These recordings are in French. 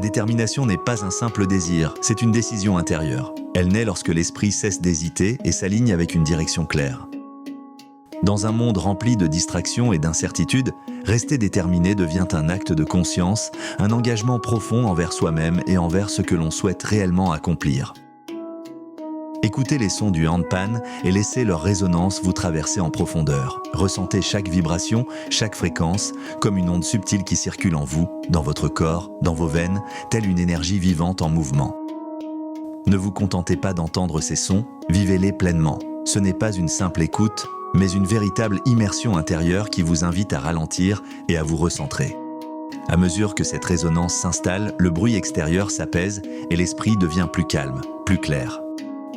détermination n'est pas un simple désir, c'est une décision intérieure. Elle naît lorsque l'esprit cesse d'hésiter et s'aligne avec une direction claire. Dans un monde rempli de distractions et d'incertitudes, rester déterminé devient un acte de conscience, un engagement profond envers soi-même et envers ce que l'on souhaite réellement accomplir. Écoutez les sons du handpan et laissez leur résonance vous traverser en profondeur. Ressentez chaque vibration, chaque fréquence, comme une onde subtile qui circule en vous, dans votre corps, dans vos veines, telle une énergie vivante en mouvement. Ne vous contentez pas d'entendre ces sons, vivez-les pleinement. Ce n'est pas une simple écoute, mais une véritable immersion intérieure qui vous invite à ralentir et à vous recentrer. À mesure que cette résonance s'installe, le bruit extérieur s'apaise et l'esprit devient plus calme, plus clair.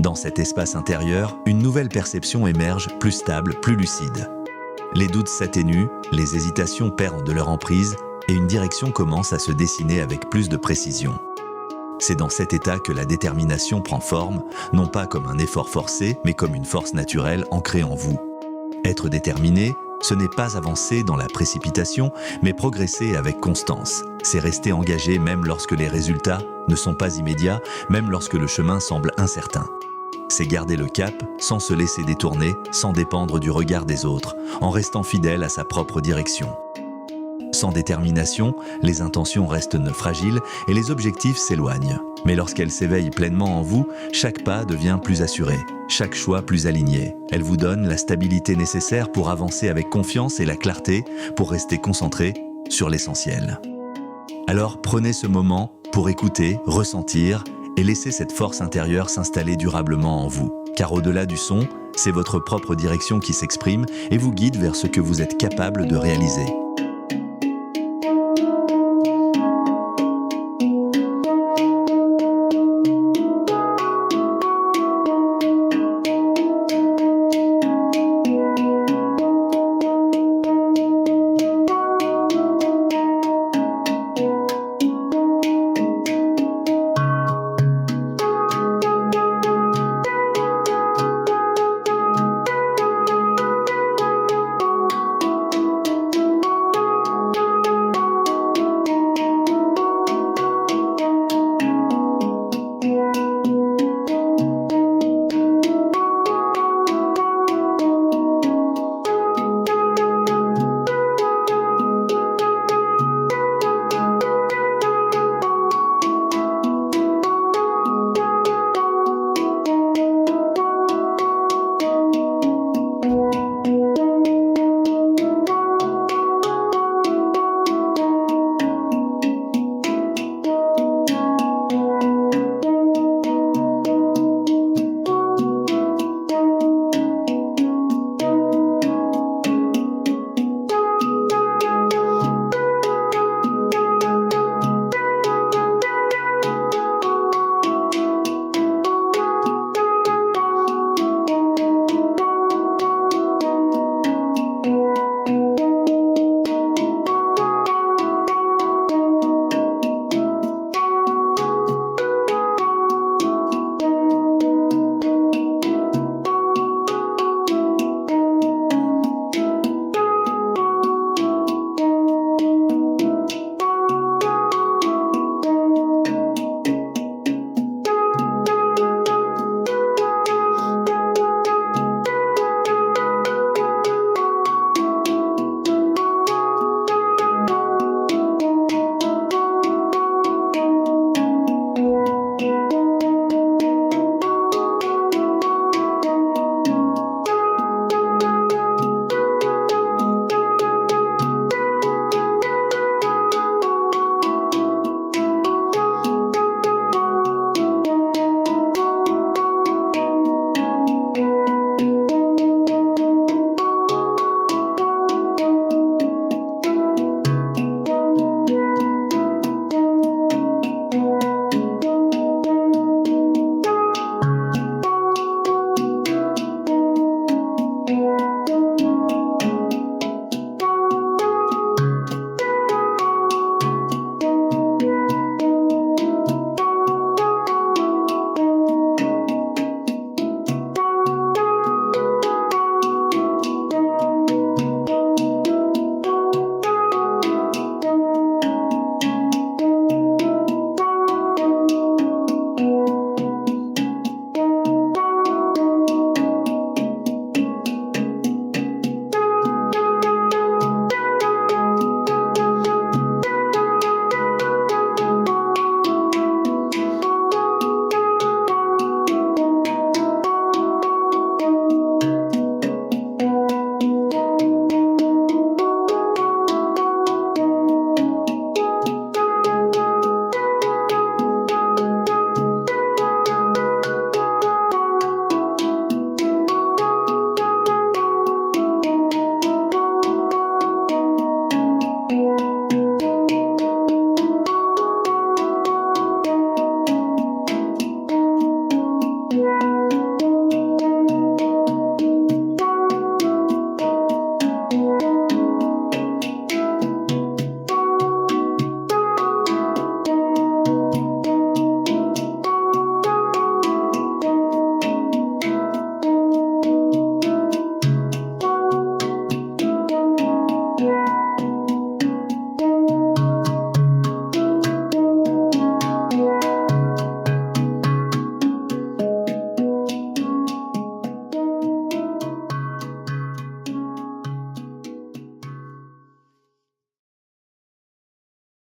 Dans cet espace intérieur, une nouvelle perception émerge, plus stable, plus lucide. Les doutes s'atténuent, les hésitations perdent de leur emprise et une direction commence à se dessiner avec plus de précision. C'est dans cet état que la détermination prend forme, non pas comme un effort forcé, mais comme une force naturelle ancrée en vous. Être déterminé, ce n'est pas avancer dans la précipitation, mais progresser avec constance. C'est rester engagé même lorsque les résultats ne sont pas immédiats, même lorsque le chemin semble incertain. C'est garder le cap sans se laisser détourner, sans dépendre du regard des autres, en restant fidèle à sa propre direction. Sans détermination, les intentions restent fragiles et les objectifs s'éloignent. Mais lorsqu'elles s'éveillent pleinement en vous, chaque pas devient plus assuré, chaque choix plus aligné. Elle vous donne la stabilité nécessaire pour avancer avec confiance et la clarté pour rester concentré sur l'essentiel. Alors prenez ce moment pour écouter, ressentir et laisser cette force intérieure s'installer durablement en vous. Car au-delà du son, c'est votre propre direction qui s'exprime et vous guide vers ce que vous êtes capable de réaliser.